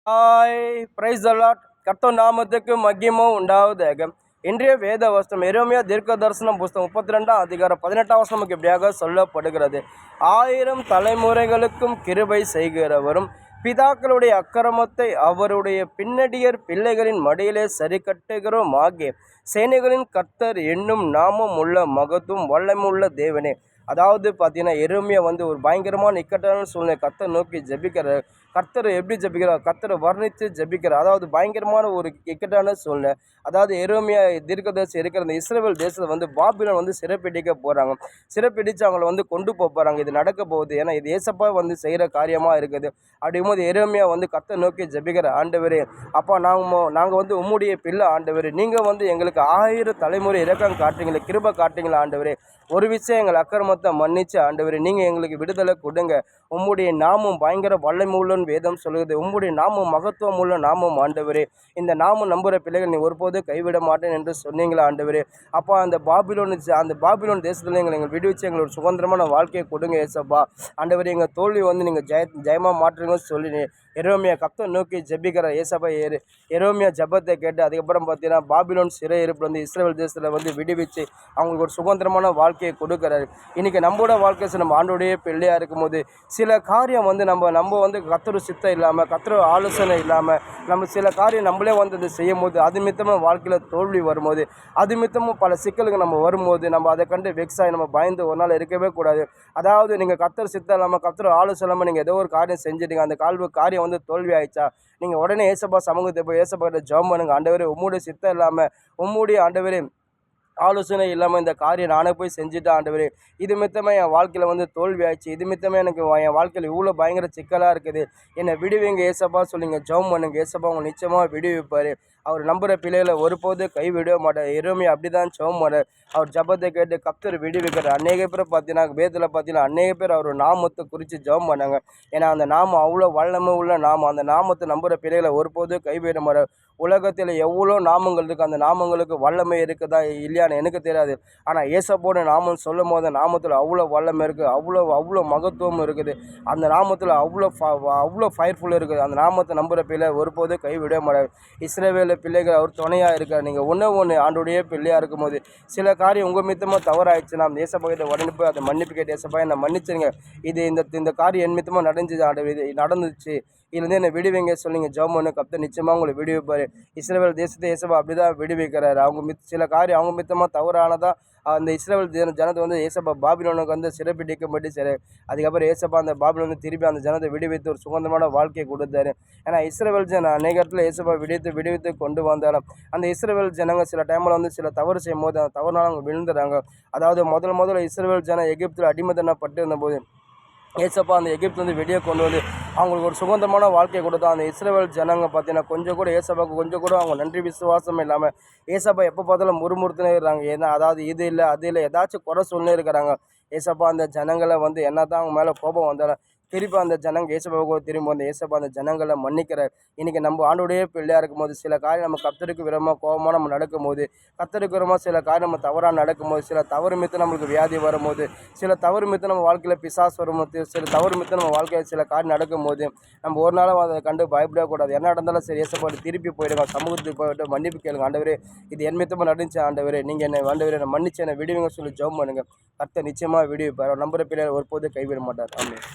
Hi praise the Lord. கர்த்தர் நாமத்துக்கு மகிமை உண்டாவதாக. இன்றைய வேத வசனம் எரேமியா தீர்க்க தரிசனம் புஸ்தகம் 32 அதிகாரம் 18 வசனமுக்கு இப்படியாக சொல்லப்படுகிறது. 1000 தலைமுறைகளுக்கும் கிருபை செய்கிறவரும் பிதாக்களுடைய அக்கிரமத்தை அவருடைய பின்னடியர் பிள்ளைகளின் மடியிலே சரி கட்டுகிறோம் ஆகிய சேனைகளின் கர்த்தர் என்னும் நாமம் உள்ள மகத்துவம் வல்லமுள்ள தேவனே. அதாவது பார்த்தீங்கன்னா எரேமியா ஒரு பயங்கரமான இக்கட்டான சூழ்நிலை கர்த்தர் நோக்கி ஜெபிக்கிறார். கர்த்தர் எப்படி ஜெபிக்கிறார்? கர்த்தரை வர்ணித்து ஜெபிக்கிறார். அதாவது பயங்கரமான ஒரு இக்கட்டான சூழ்நிலை. அதாவது எரேமியா தீர்க்கதரிசி இருக்கிற இந்த இஸ்ரவேல் தேசத்தை பாபிலோன் சிறைப்பிடிக்க போகிறாங்க. சிறைப்பிடிச்சு அவங்கள கொண்டு போகிறாங்க. இது நடக்க போகுது. ஏன்னா இது ஏசப்பா செய்கிற காரியமாக இருக்குது. அப்படிங்கும்போது எரேமியா கர்த்தரை நோக்கி ஜெபிக்கிற, ஆண்டவரே அப்பா நாங்கள் உம்முடைய பிள்ளை ஆண்டவரே, நீங்கள் எங்களுக்கு 1000 தலைமுறை இரக்கம் காட்டுறீங்களே, கிருபை காட்டுறீங்களா ஆண்டவரே. ஒரு விஷயம் எங்கள் அக்கிரமத்தை மன்னிச்சு ஆண்டவரே நீங்கள் எங்களுக்கு விடுதலை கொடுங்க. உம்முடைய நாமம் பயங்கர வல்லமையுள்ளன்னு வேதம் சொல்லுது. உம்முடைய நாமம் மகத்துவம் உள்ள நாமம் ஆண்டவரே. இந்த நாமம் நம்புகிற பிள்ளைகள் நீ ஒருபோது கைவிட மாட்டேன் என்று சொன்னீங்களா ஆண்டவரே. அப்போ அந்த பாபிலோன் தேசத்தில் எங்கள் விடுவிச்சு எங்களோட சுதந்திரமான வாழ்க்கையை கொடுங்க ஏசப்பா. ஆண்டவரே எங்கள் தோல்வி நீங்கள் ஜெயமாக மாற்றுங்கன்னு சொல்லி எரேமியா கர்த்தரை நோக்கி ஜெபிக்கிற ஏசப்பா. எரேமியா ஜெபத்தை கேட்டு அதுக்கப்புறம் பார்த்தீங்கன்னா பாபிலோன் சிறை இருப்பு இஸ்ரவேல் தேசத்தில் விடுவிச்சு அவங்களுக்கு ஒரு சுதந்திரமான வாழ்க்கையை கொடுக்குறாரு. இன்றைக்கி நம்மளோட வாழ்க்கை நம்ம ஆண்டோடைய பிள்ளையாக இருக்கும்போது சில காரியம் நம்ம கர்த்தர் சித்தம் இல்லாமல் கர்த்தர் ஆலோசனை இல்லாமல் நம்ம சில காரியம் நம்மளே அதை செய்யும் போது அது மித்தமாக வாழ்க்கையில் தோல்வி வரும்போது அது மித்தமும் பல சிக்கலுக்கு நம்ம வரும்போது நம்ம அதை கண்டு வெக்ஸாகி நம்ம பயந்து ஒரு நாள் இருக்கவே கூடாது. அதாவது நீங்கள் கர்த்தர் சித்தம் இல்லாமல் கர்த்தர் ஆலோசனை இல்லாமல் நீங்கள் ஏதோ ஒரு காரியம் செஞ்சுட்டீங்க, அந்த காரியம் தோல்வி ஆயிடுச்சா, நீங்கள் உடனே ஏசப்பா சமூகத்தை போய் ஏசப்பா கிட்ட ஜெபம் பண்ணுங்க. ஆண்டவரே உம்முடைய சித்தம் இல்லாமல் உம்முடைய ஆண்டவரே ஆலோசனை இல்லாமல் இந்த காரியம் நானே போய் செஞ்சுட்டேன் ஆண்டவரே, இது மித்தமாக என் வாழ்க்கையில் தோல்வி ஆயிடுச்சு, இது மித்தமாக எனக்கு என் வாழ்க்கையில் இவ்வளோ பயங்கர சிக்கலாக இருக்குது, என்னை விடுவீங்க ஏசப்பா சொல்லிங்க ஜெபம் பண்ணுங்க. ஏசப்பா அவங்க நிச்சயமாக விடுவிப்பார். அவர் நம்புகிற பிள்ளைகளை ஒருபோது கைவிட மாட்டார். எரேமியா அப்படி தான் ஜெபம் பண்ணார். அவர் ஜெபத்தை கேட்டு கர்த்தர் விடுவிக்கிறார். அநேக பேர் பார்த்தீங்கன்னா வேதத்தில் பார்த்தீங்கன்னா அநேக பேர் அவர் நாமத்தை குறித்து ஜெபம் பண்ணாங்க. ஏன்னா அந்த நாமம் அவ்வளோ வல்லமை உள்ள நாமம். அந்த நாமத்தை நம்புகிற பிள்ளைகளை ஒருபோது கைவிட மாட்டார். உலகத்தில் எவ்வளோ நாமங்கள் இருக்குது, அந்த நாமங்களுக்கு வல்லமை இருக்குதா இல்லையான்னு எனக்கு தெரியாது. ஆனால் ஏசப்போட நாமம் சொல்லும் போது நாமத்தில் அவ்வளோ வல்லமை இருக்குது, அவ்வளோ மகத்துவம் இருக்குது. அந்த நாமத்தில் அவ்வளோ ஃபயர்ஃபுல் இருக்குது. அந்த நாமத்தை நம்புகிற பிள்ளை ஒருபோது கைவிட மாட்டார். இஸ்ரவேல் பிள்ளைகள் அவர் துணையாக இருக்கார். நீங்கள் ஒன்று ஆண்டோடைய பிள்ளையாக இருக்கும்போது சில காரியம் உங்கள் மித்தமாக தவறாயிடுச்சுன்னா அந்த ஏசப்பா கிட்ட உடனே போய் அதை மன்னிப்பு கேட்டு ஏசப்பா என்னை மன்னிச்சுருங்க, இந்த காரியம் என் மித்தமாக நடந்துச்சு ஆண்டு இது நடந்துச்சு, இதுலேருந்து என்னை விடுவீங்க சொல்லிங்க ஜெபம் பண்ணு. கர்த்தர் நிச்சயமாக உங்களை விடுவிப்பார். இஸ்ரவேல் தேசத்தை ஏசப்பா அப்படி தான் விடுவிக்கிறார். சில காரியம் அவங்க மித்தமாக தவறானதான் அந்த இஸ்ரவேல் ஜனத்தை ஏசப்பா பாபிலோனுக்கு சிறைப்பிடிக்கும்படி சரி. அதுக்கப்புறம் ஏசப்பா அந்த பாபிலோன் திருப்பி அந்த ஜனத்தை விடுவித்து ஒரு சுதந்திரமான வாழ்க்கையை கொடுத்தாரு. ஏன்னா இஸ்ரவேல் அநேக இடத்துல ஏசப்பா விடுவித்து கொண்டு வந்தாலும் அந்த இஸ்ரவேல் ஜனங்க சில டைமில் சில தவறு செய்யும் போது அந்த தவறுனால அவங்க விழுந்துறாங்க. அதாவது முதல்ல இஸ்ரவேல் ஜனம் எகிப்தில் அடிமைத்தனப்பட்டு இருந்தபோது ஏசப்பா அந்த எகிப்து வெளியே கொண்டு அவங்களுக்கு ஒரு சுதந்திரமான வாழ்க்கையை கொடுத்தா. அந்த இஸ்ரவேல் ஜனங்க பார்த்தீங்கன்னா கொஞ்சம் கூட ஏசப்பாவுக்கு கொஞ்சம் கூட அவங்க நன்றி விசுவாசம் இல்லாமல் ஏசப்பா எப்போ பார்த்தாலும் முறுமுறுத்துனே இருக்கிறாங்க. ஏன்னா அதாவது இது இல்லை அது இல்லை ஏதாச்சும் குறை சொல்லி இருக்கிறாங்க. ஏசப்பா அந்த ஜனங்களை என்ன தான் அவங்க மேலே கோபம் வந்தாலும் திருப்பி அந்த ஜனங்க ஏசப்பாவுக்கு திரும்ப ஏசப்பா அந்த ஜனங்களை மன்னிக்கிறார். இன்றைக்கி நம்ம ஆண்டோடைய பிள்ளையாக இருக்கும்போது சில காரியம் நம்ம கர்த்தருக்கு விரோதமாக கோபமாக நம்ம நடக்கும்போது, கர்த்தருக்கு விரோதமாக சில காரியம் நம்ம தவறாக நடக்கும்போது, சில தவறு மித்து நம்மளுக்கு வியாதி வரும்போது, சில தவறு மித்து நம்ம வாழ்க்கையில் பிசாசு வரும்போது, சில தவறு மித்து நம்ம வாழ்க்கையில் சில காரியம் நடக்கும்போது நம்ம ஒரு நாளும் அதை கண்டு பயப்படக்கூடாது. என்ன நடந்தாலும் சரி ஏசப்பாடு திருப்பி போயிடுங்க, சமூகத்துக்கு போய்ட்டு மன்னிப்பு கேளுங்க. ஆண்டவரே இது என் மித்தமாக நடந்துச்சு ஆண்டவரே, நீங்கள் என்னை ஆண்டவரே என்னை மன்னிச்சு என்னை விடுவீங்க சொல்லி ஜெபம் பண்ணுங்கள். கர்த்தர் நிச்சயமாக விடுவிப்பார். நம்புகிற பிள்ளைகள் ஒருபோது கைவிட மாட்டார். ஆமென்.